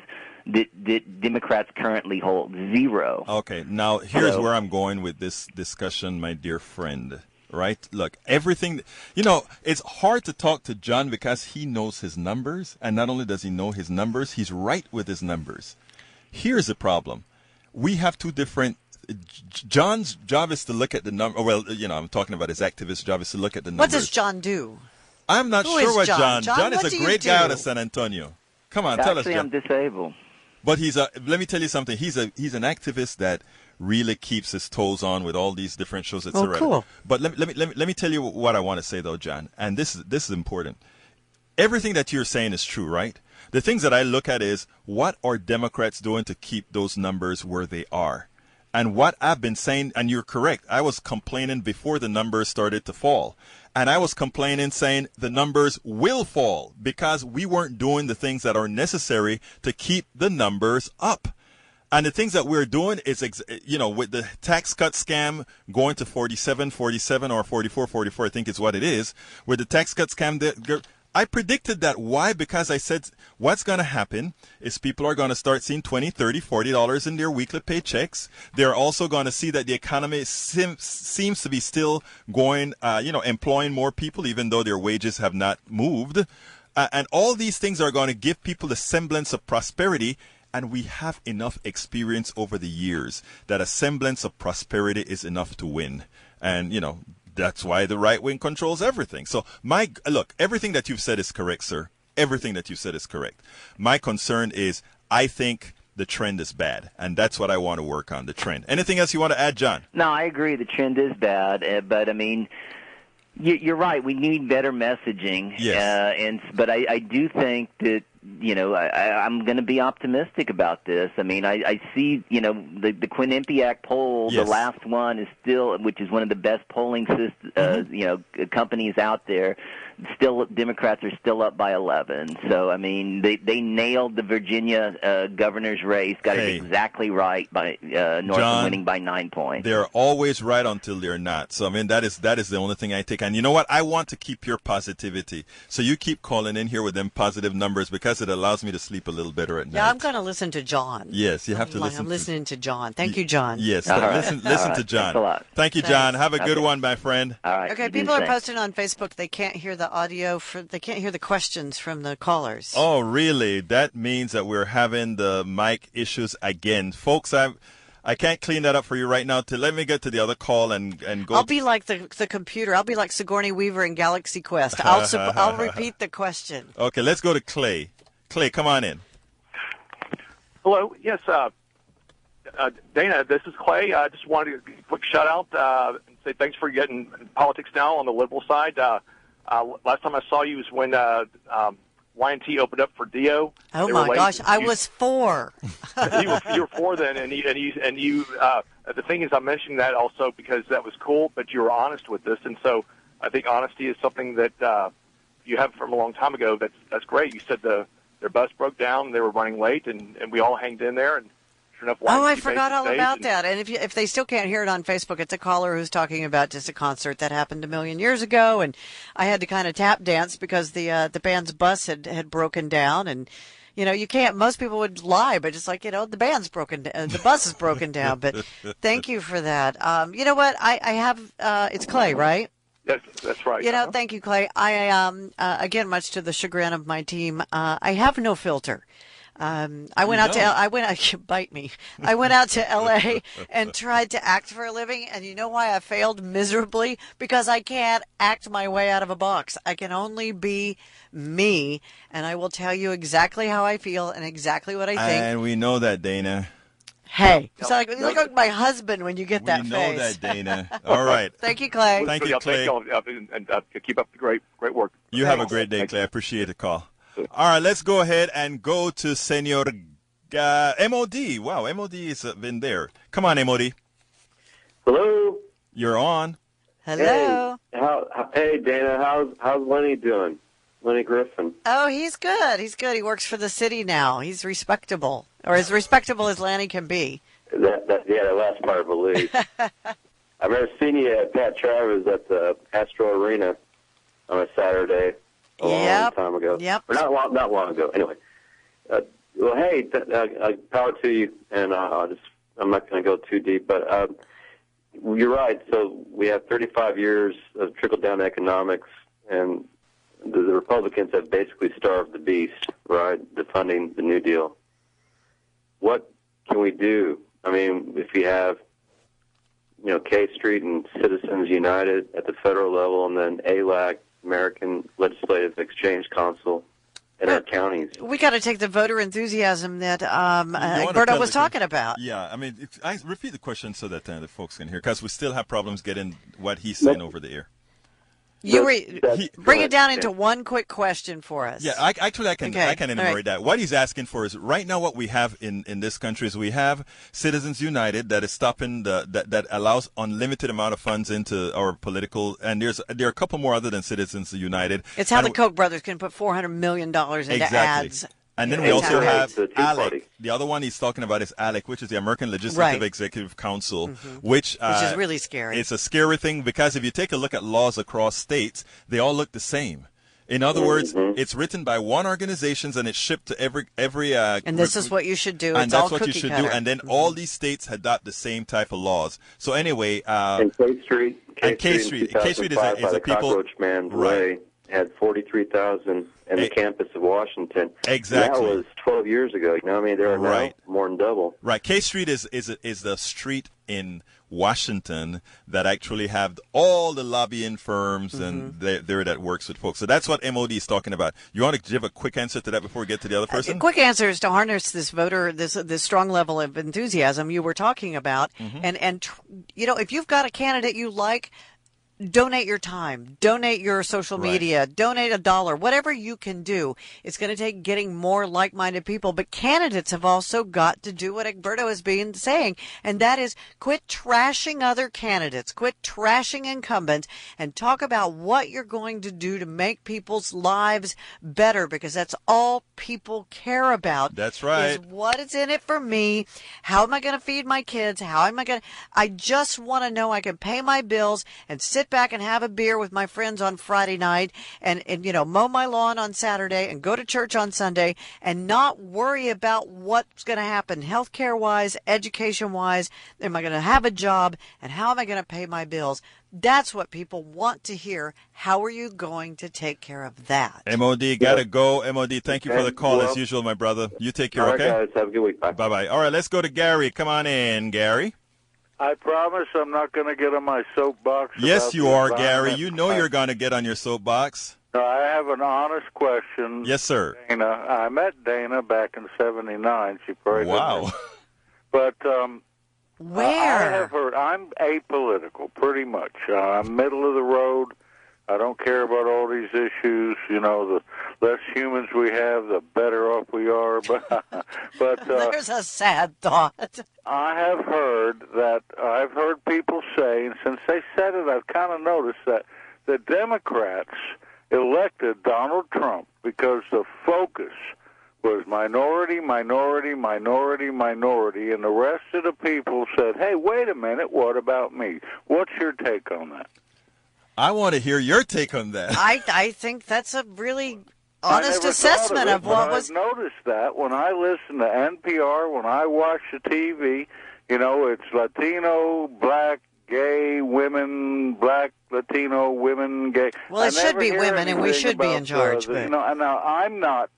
that Democrats currently hold. 0. Okay, now here's where I'm going with this discussion, my dear friend. Right? Look, everything, it's hard to talk to John because he knows his numbers. And not only does he know his numbers, he's right with his numbers. Here's the problem. We have two different... John's job is to look at the number. Well, I'm talking about his activist job is to look at the numbers. What does John do? I'm not sure what John. John is a great guy out of do? San Antonio. Come on, tell us, John. I'm disabled. But let me tell you something. He's an activist that really keeps his toes on with all these different shows, etc. Oh, cool. But let me tell you what I want to say though, John. And this is important. Everything that you're saying is true, right? The things that I look at is what are Democrats doing to keep those numbers where they are? And what I've been saying, and you're correct, I was complaining before the numbers started to fall. And I was complaining saying the numbers will fall because we weren't doing the things that are necessary to keep the numbers up. And the things that we're doing is, with the tax cut scam going to 47 or 44, I think is what it is. With the tax cut scam, I predicted that. Why? Because I said what's going to happen is people are going to start seeing $20, $30, $40 in their weekly paychecks. They're also going to see that the economy seems to be still going, employing more people, even though their wages have not moved. And all these things are going to give people the semblance of prosperity. And we have enough experience over the years that a semblance of prosperity is enough to win. And, that's why the right wing controls everything. So look, everything that you've said is correct, sir. Everything that you said is correct. My concern is I think the trend is bad, and that's what I want to work on, the trend. Anything else you want to add, John? No, I agree. The trend is bad, but I mean, you're right. We need better messaging. Yes. But I do think that, I'm going to be optimistic about this. I mean, I see, the Quinnipiac poll, yes. The last one is still, which is one of the best polling companies out there. Still, Democrats are still up by 11. So, I mean, they nailed the Virginia governor's race, got it exactly right by Northam winning by 9 points. They're always right until they're not. So, I mean, that is the only thing I take. And you know what? I want to keep your positivity. So you keep calling in here with them positive numbers because it allows me to sleep a little better at night. Yeah, I'm going to listen to John. Yes, you have to listen. I'm listening to John. Thank you, John. Yes, listen to John. Thanks a lot. Thank you, John. Have a good one, my friend. All right. Okay, people are posting on Facebook. They can't hear the audio. They can't hear the questions from the callers. Oh, really? That means that we're having the mic issues again. Folks, I can't clean that up for you right now. Let me get to the other call and go. I'll be like the computer. I'll be like Sigourney Weaver in Galaxy Quest. I'll repeat the question. Okay, let's go to Clay. Clay, come on in. Hello. Yes, Dana, this is Clay. I just wanted to give a quick shout-out and say thanks for getting politics now on the liberal side. Last time I saw you was when Y&T opened up for Dio. Oh my gosh, I was 4. you were 4 then, and you. The thing is, I'm mentioning that also because that was cool, but you were honest with this, and so I think honesty is something that you have from a long time ago. That's great. You said their bus broke down, they were running late, and we all hanged in there, and sure enough, oh, I forgot all about that. And if they still can't hear it on Facebook, it's a caller who's talking about just a concert that happened a million years ago, and I had to kind of tap dance because the band's bus had broken down, and you can't. Most people would lie, but just like the band's broken, the bus is broken down. But thank you for that. You know what? I have. It's Clay, right? Yes, that's right. Thank you, Clay. I again, much to the chagrin of my team, I have no filter. I went out to LA and tried to act for a living, and you know why I failed miserably? Because I can't act my way out of a box. I can only be me, and I will tell you exactly how I feel and exactly what I think. And we know that, Dana. Hey, you look like my husband when you get that face. We know that, Dana. All right. Thank you, Clay. Thank you, Clay. And keep up the great work. You have a great day, Clay. I appreciate the call. All right, let's go ahead and go to Senor MOD. Wow, MOD has been there. Come on, MOD. Hello. You're on. Hello. Hey, Dana. How's Lenny doing? Lenny Griffin. Oh, he's good. He's good. He works for the city now. He's respectable, or as respectable as Lanny can be. That last part I believe. I remember seeing you at Pat Travers at the Astro Arena on a Saturday. A long time ago. Yep. Or not long ago. Anyway. Well, hey, power to you, and I'm not going to go too deep, but you're right. So we have 35 years of trickle-down economics, and the Republicans have basically starved the beast, right, defunding the New Deal. What can we do? I mean, if you have, K Street and Citizens United at the federal level, and then ALAC, American Legislative Exchange Council, in our counties. We got to take the voter enthusiasm that Alberto was talking about. Yeah, I mean, I repeat the question so that the folks can hear, because we still have problems getting what he's saying over the air. Bring it down into one quick question for us. Yeah, I can enumerate that. What he's asking for is, right now what we have in this country is we have Citizens United that is stopping that allows unlimited amount of funds into our political, and there are a couple more other than Citizens United. It's how the Koch brothers can put $400 million into ads. And then we also have ALEC. The other one he's talking about is ALEC, which is the American Legislative Executive Council, which is really scary. It's a scary thing because if you take a look at laws across states, they all look the same. In other words, it's written by one organization and it's shipped to every. And this is what you should do. And that's what you should do. And then all these states adopt the same type of laws. So anyway, and K Street is a people. Cockroach Man's Way had 43,000 in the campus of Washington. Exactly. That was 12 years ago. There are now more than double. Right. K Street is the street in Washington that actually have all the lobbying firms and there that works with folks. So that's what MOD is talking about. You want to give a quick answer to that before we get to the other person? A quick answer is to harness this voter, this strong level of enthusiasm you were talking about. And if you've got a candidate you like, donate your time, donate your social media, donate $1, whatever you can do. It's going to take getting more like-minded people, but candidates have also got to do what Egberto has been saying, and that is quit trashing other candidates, quit trashing incumbents, and talk about what you're going to do to make people's lives better, because that's all people care about. That's right. Is what is in it for me? How am I going to feed my kids? I just want to know I can pay my bills and sit back and have a beer with my friends on Friday night and mow my lawn on Saturday and go to church on Sunday and not worry about what's going to happen healthcare wise, education wise. Am I going to have a job, and how am I going to pay my bills? That's what people want to hear. How are you going to take care of that? MOD, gotta go. MOD, thank you for the call as usual, my brother. You take care, okay? All right, guys. Have a good week. Bye. Bye-bye. All right, let's go to Gary. Come on in, Gary. I promise I'm not going to get on my soapbox. Yes, you are, Gary. You know you're going to get on your soapbox. I have an honest question. Yes, sir. Dana, I met Dana back in '79. She probably wow. But Where? I have heard. I'm apolitical, pretty much. I'm middle of the road. I don't care about all these issues. You know, the less humans we have, the better off we are. But there's a sad thought. I have heard that. I've heard people say, and since they said it, I've kind of noticed that the Democrats elected Donald Trump because the focus was minority, minority, minority, minority, and the rest of the people said, hey, wait a minute, what about me? What's your take on that? I want to hear your take on that. I think that's a really honest assessment of what was. I've noticed that when I listen to NPR, when I watch the TV, you know, it's Latino, black, gay, women, black, Latino, women, gay. Well, it should be women, and we should be in charge. You know, and now I'm not,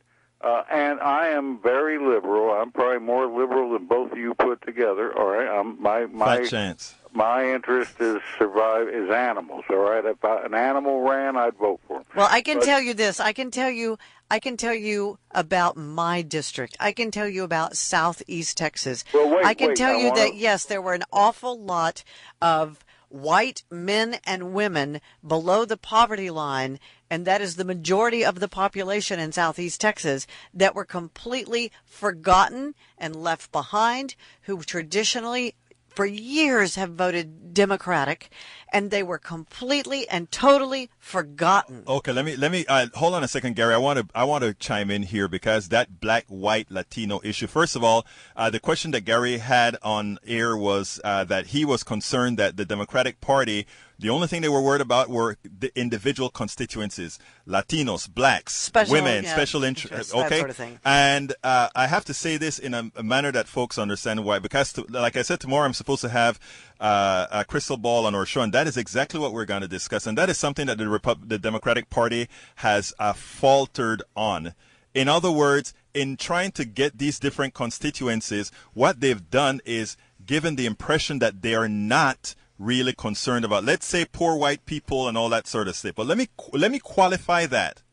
and I am very liberal. I'm probably more liberal than both of you put together. All right, Fat chance. My interest is animals. All right, if an animal ran, I'd vote for him. Well, I can tell you this. I can tell you about my district. I can tell you about Southeast Texas. Well, I can tell you that, yes, there were an awful lot of white men and women below the poverty line, and that is the majority of the population in Southeast Texas, that were completely forgotten and left behind, who traditionally for years have voted Democratic, and they were completely and totally forgotten. Okay, let me hold on a second, Gary. I want to chime in here because that black, white, Latino issue. First of all, the question that Gary had on air was that he was concerned that the Democratic Party, the only thing they were worried about were the individual constituencies, Latinos, blacks, women, special interest, okay? That sort of thing. And I have to say this in a manner that folks understand why, because like I said, tomorrow I'm supposed to have a crystal ball on our show, and that is exactly what we're going to discuss. And that is something that the Democratic Party has faltered on. In other words, in trying to get these different constituencies, what they've done is given the impression that they are not really concerned about, let's say, poor white people and all that sort of stuff. But let me qualify that.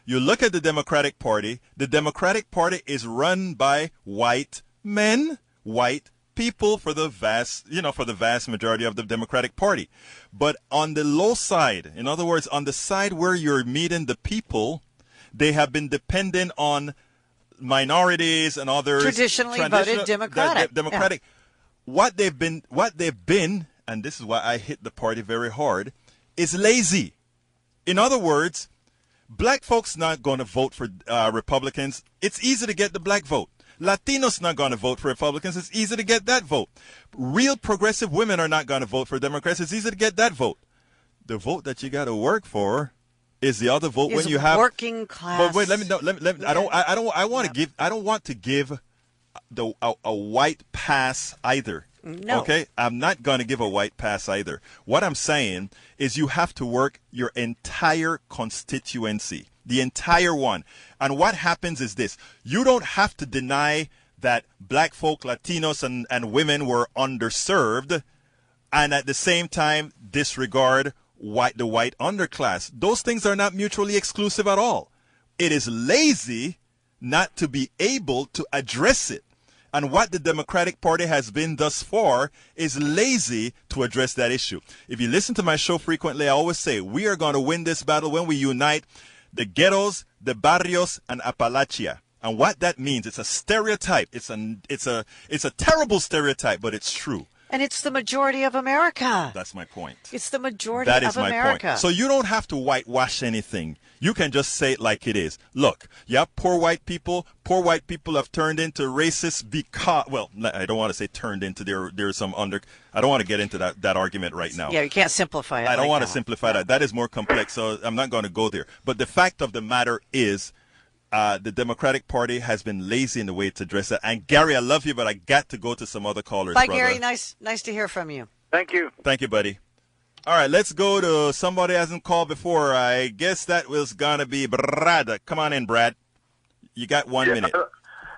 You look at the Democratic Party. The Democratic Party is run by white men, white people for the vast majority of the Democratic Party. But on the low side, in other words, on the side where you're meeting the people, they have been dependent on minorities and others. Traditionally voted Democratic. Democratic. Yeah. What they've been, and this is why I hit the party very hard, is lazy. In other words, black folks not going to vote for Republicans. It's easy to get the black vote. Latinos not going to vote for Republicans. It's easy to get that vote. Real progressive women are not going to vote for Democrats. It's easy to get that vote. The vote that you got to work for is the other vote when you have working class. But wait, let me. I don't want to give a white pass either. No. Okay, I'm not going to give a white pass either. What I'm saying is you have to work your entire constituency, the entire one. And what happens is this. You don't have to deny that black folk, Latinos, and women were underserved, and at the same time disregard the white underclass. Those things are not mutually exclusive at all. It is lazy not to be able to address it. And what the Democratic Party has been thus far is lazy to address that issue. If you listen to my show frequently, I always say we are going to win this battle when we unite the ghettos, the barrios, and Appalachia. And what that means, it's a stereotype. It's a terrible stereotype, but it's true. And it's the majority of America. That's my point. It's the majority of America. That is my point. So you don't have to whitewash anything. You can just say it like it is. Look, you have poor white people. Poor white people have turned into racists because, well, I don't want to say turned into. There's some I don't want to get into that argument right now. Yeah, you can't simplify it. I don't want to simplify that. That is more complex, so I'm not going to go there. But the fact of the matter is, the Democratic Party has been lazy in the way to address that. And Gary, I love you, but I got to go to some other callers. Bye, brother. Gary. Nice to hear from you. Thank you. Thank you, buddy. All right, let's go to somebody who hasn't called before. I guess that was going to be Brad. Come on in, Brad. You got 1 minute.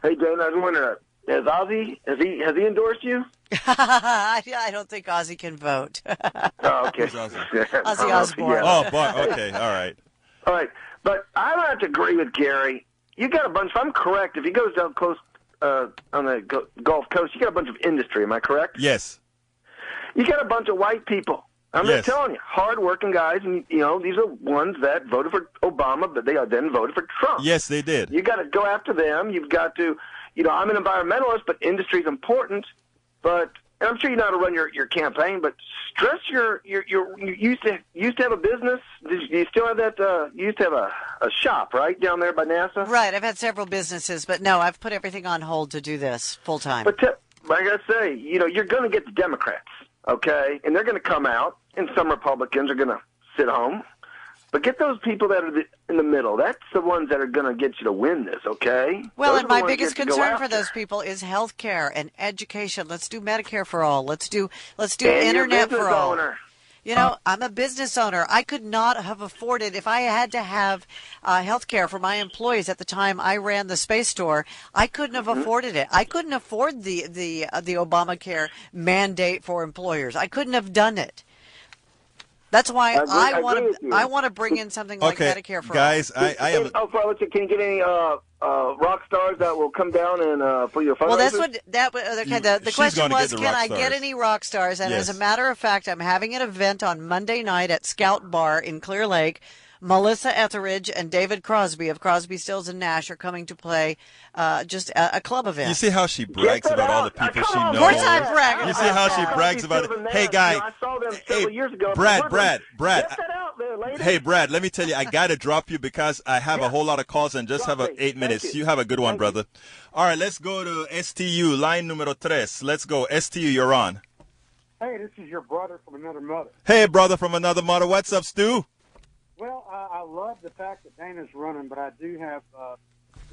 Hey, Dan, I was wondering, has he endorsed you? I don't think Ozzy can vote. Oh, okay. Ozzy Osbourne. Yeah. Oh, boy. Okay, all right. All right, but I don't have to agree with Gary. You got a bunch. If I'm correct, if he goes down close Gulf Coast, you got a bunch of industry. Am I correct? Yes. You got a bunch of white people. I'm just telling you, hard-working guys, and these are ones that voted for Obama, but they then voted for Trump. Yes, they did. You got to go after them. You've got to, I'm an environmentalist, but industry is important. But and I'm sure you know how to run your campaign, but stress you used to have a business. Do you still have that? You used to have a shop, right, down there by NASA? Right. I've had several businesses, but no, I've put everything on hold to do this full time. But I got to say, you're going to get the Democrats, okay, and they're going to come out. And some Republicans are going to sit home. But get those people that are in the middle. That's the ones that are going to get you to win this, okay? Well, and my biggest concern for those people is health care and education. Let's do Medicare for all. Let's do Internet for all. Owner. I'm a business owner. I could not have afforded, if I had to have health care for my employees at the time I ran the space store, I couldn't have afforded it. I couldn't afford the Obamacare mandate for employers. I couldn't have done it. That's why I want to bring in something like Medicare for guys, all. I am. Can you get any rock stars that will come down and for your fundraisers? Well, that's what the question was. Can I get any rock stars? And as a matter of fact, I'm having an event on Monday night at Scout Bar in Clear Lake. Melissa Etheridge and David Crosby of Crosby, Stills and Nash are coming to play just a club event. You see how she brags about all the people she knows? Of course I brag. You see how she brags about it? Hey, guy. I saw them several years ago. Brad. Get that out there, lady. Hey, Brad, let me tell you, I got to drop you because I have a whole lot of calls and just have 8 minutes. You have a good one, brother. All right, let's go to STU, line numero 3. Let's go. STU, you're on. Hey, this is your brother from another mother. Hey, brother from another mother. What's up, Stu? Well, I love the fact that Dana's running, but I do have, a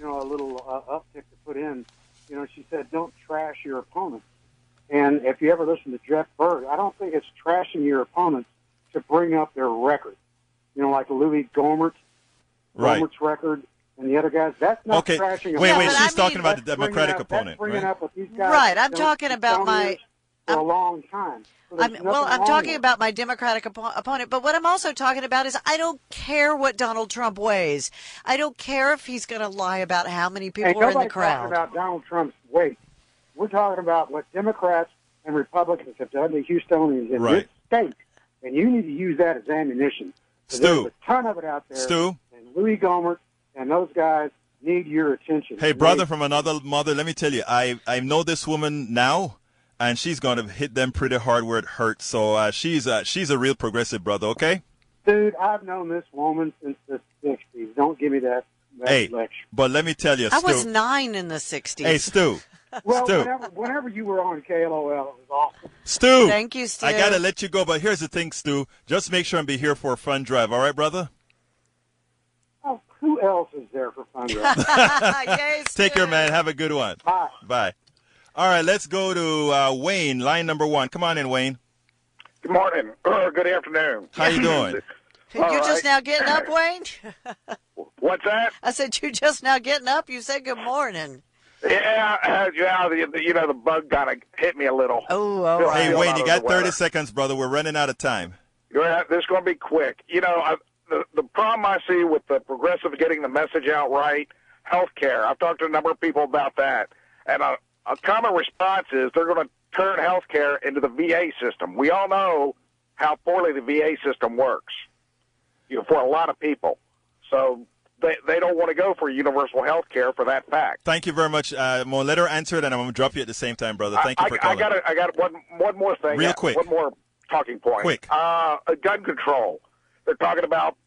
little uptick to put in. She said, don't trash your opponents. And if you ever listen to Jeff Berg, I don't think it's trashing your opponents to bring up their record. Like Louis Gohmert's record and the other guys. That's not trashing. Wait, she's talking about the Democratic opponent, right? Up with these guys. Right, I'm talking about for a long time. I'm talking about my Democratic opponent, but what I'm also talking about is I don't care what Donald Trump weighs. I don't care if he's going to lie about how many people are in the crowd. Nobody's talking about Donald Trump's weight. We're talking about what Democrats and Republicans have done to Houstonians in this state, and you need to use that as ammunition. There's a ton of it out there. Stu? And Louis Gohmert and those guys need your attention. Hey, brother from another mother, let me tell you, I know this woman now. And she's going to hit them pretty hard where it hurts. So she's a real progressive, brother, okay? Dude, I've known this woman since the 60s. Don't give me that lecture. But let me tell you, Stu. I was 9 in the 60s. Hey, Stu. Well, Stu. Whenever you were on KLOL, it was awesome. Stu. Thank you, Stu. I got to let you go, but here's the thing, Stu. Just make sure and be here for a fun drive. All right, brother? Oh, who else is there for fun drive? Yay, Stu. Take care, man. Have a good one. Bye. Bye. All right, let's go to Wayne, line number 1. Come on in, Wayne. Good morning. Good afternoon. How you doing? You're just now getting up, Wayne? What's that? I said, you're just now getting up? You said good morning. Yeah, the bug kind of hit me a little. Oh, all right. Hey, Wayne, you got 30 seconds, brother. We're running out of time. Yeah, this is going to be quick. The problem I see with the progressives getting the message out right, health care. I've talked to a number of people about that. And a common response is they're going to turn health care into the VA system. We all know how poorly the VA system works for a lot of people. So they don't want to go for universal health care for that fact. Thank you very much. I'm going to let her answer it, and I'm going to drop you at the same time, brother. Thank you for calling. I got one more thing. Real quick. One more talking point. Quick. Gun control. They're talking about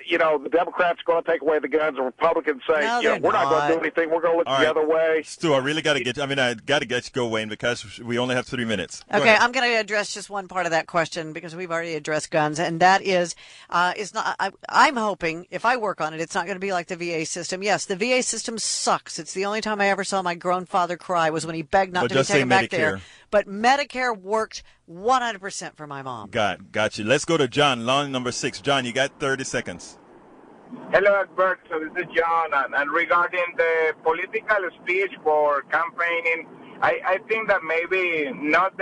the Democrats are going to take away the guns, and Republicans say, we're not going to do anything. We're going to look the other way. Stu, I really got to get you go, Wayne, because we only have 3 minutes. Okay, I'm going to address just one part of that question because we've already addressed guns, and that is, I'm hoping if I work on it, it's not going to be like the VA system. Yes, the VA system sucks. It's the only time I ever saw my grown father cry was when he begged not to be taken back there. But Medicare worked 100% for my mom. Got you. Let's go to John, line number 6. John, you got 30 seconds. Hello, Albert. So this is John. And regarding the political speech for campaigning, I think that maybe not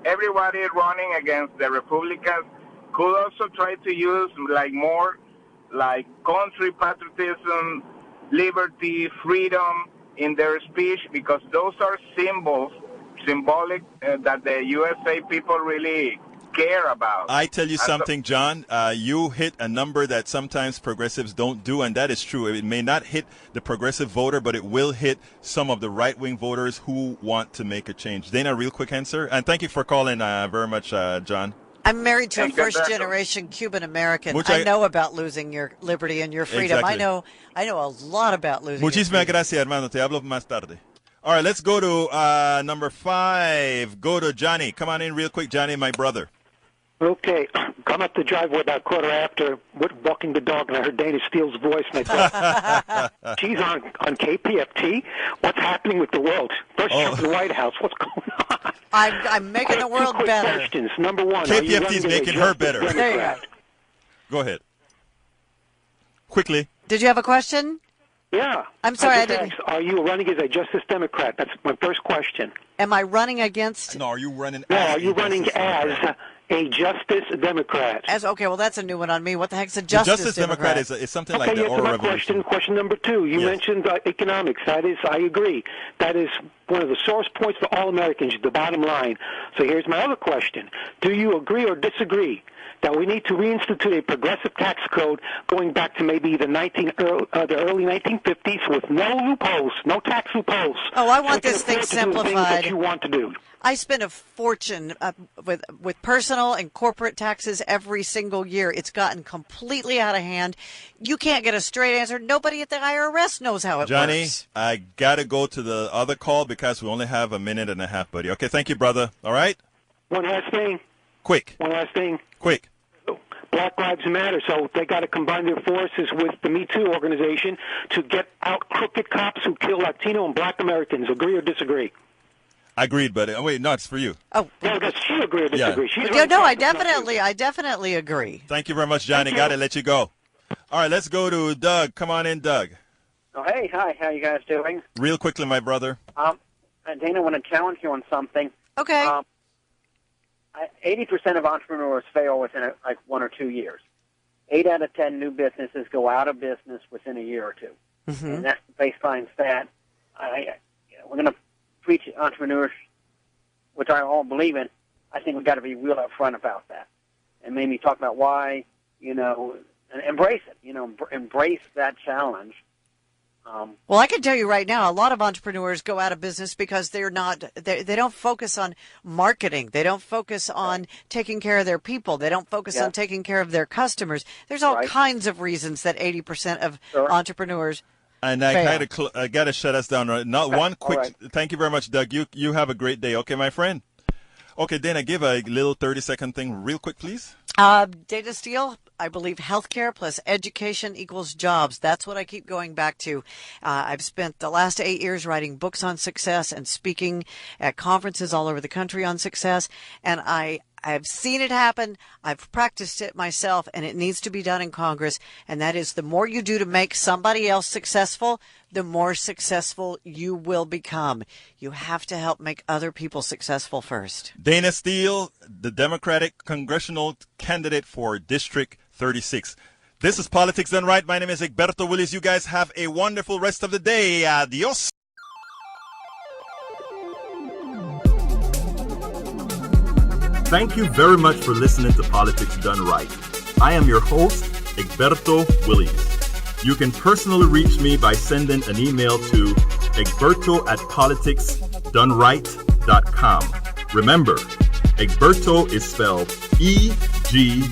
everybody running against the Republicans could also try to use more country patriotism, liberty, freedom, in their speech because those are symbolic that the USA people really care about. I tell you something, John. You hit a number that sometimes progressives don't do, and that is true. It may not hit the progressive voter, but it will hit some of the right-wing voters who want to make a change. Dana, real quick answer. And thank you for calling very much, John. I'm married to a first-generation Cuban-American. I know about losing your liberty and your freedom. Exactly. I know a lot about losing Muchísimas gracias, hermano. Te hablo más tarde. All right, let's go to number 5. Go to Johnny. Come on in real quick, Johnny, my brother. Okay, come up the driveway about quarter after, walking the dog, and I heard Dana Steele's voice, and I thought, she's on KPFT? What's happening with the world? First Trump in the White House, what's going on? I'm making the world better. Questions. Number one, KPFT's making her better. There you go. Go ahead. Quickly. Did you have a question? Yeah. I'm sorry, I didn't. Are you running as a Justice Democrat? That's my first question. Am I running against? No, are you running No, are you running as a Justice Democrat? Okay, well, that's a new one on me. What the heck's a Justice Democrat? is something like the Oral Revolution. Question number 2. You mentioned economics. That is, I agree. That is one of the source points for all Americans, the bottom line. So here's my other question. Do you agree or disagree that we need to reinstitute a progressive tax code going back to maybe the early 1950s with no loopholes, no tax loopholes? Oh, I want this thing simplified. That you want to do. I spend a fortune with personal and corporate taxes every single year. It's gotten completely out of hand. You can't get a straight answer. Nobody at the IRS knows how it Johnny, works. I got to go to the other call because we only have a minute and a half, buddy. Okay, thank you, brother. All right? One last thing. Quick. One last thing. Quick. Black Lives Matter, so they got to combine their forces with the Me Too organization to get out crooked cops who kill Latino and Black Americans. Agree or disagree? Agreed, but wait, no, it's for you. Oh, no, does she agree or disagree? Yeah. No, I definitely agree. Thank you very much, Johnny. Got to let you go. All right, let's go to Doug. Come on in, Doug. Oh, hey, hi, how you guys doing? Real quickly, my brother. Dana, I want to challenge you on something. Okay. 80% of entrepreneurs fail within 1 or 2 years. 8 out of 10 new businesses go out of business within a year or two. Mm-hmm. And that's the baseline stat. We're going to preach entrepreneurs, which I all believe in. I think we've got to be real upfront about that. And maybe talk about why, and embrace it, embrace that challenge. Well, I can tell you right now, a lot of entrepreneurs go out of business because they don't focus on marketing. They don't focus on taking care of their people. They don't focus on taking care of their customers. There's all kinds of reasons that 80% of entrepreneurs and I got to shut us down. Right? Not one quick. Thank you very much, Doug. You have a great day. Okay, my friend. Okay, Dana, give a little 30-second thing real quick, please. Dana Steele, I believe healthcare plus education equals jobs. That's what I keep going back to. I've spent the last 8 years writing books on success and speaking at conferences all over the country on success. And I've seen it happen. I've practiced it myself, and it needs to be done in Congress. And that is the more you do to make somebody else successful, the more successful you will become. You have to help make other people successful first. Dana Steele, the Democratic congressional candidate for District 36. This is Politics Done Right. My name is Egberto Willis. You guys have a wonderful rest of the day. Adios. Thank you very much for listening to Politics Done Right. I am your host, Egberto Willis. You can personally reach me by sending an email to egberto@politicsdoneright.com. Remember, Egberto is spelled E-G-B-E-R-T-O.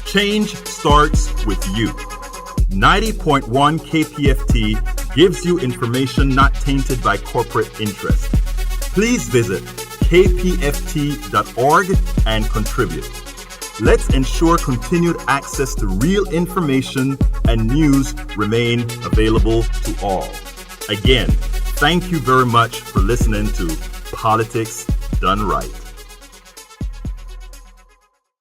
Change starts with you. 90.1 KPFT gives you information not tainted by corporate interest. Please visit kpft.org and contribute. Let's ensure continued access to real information and news remain available to all. Again, thank you very much for listening to Politics Done Right.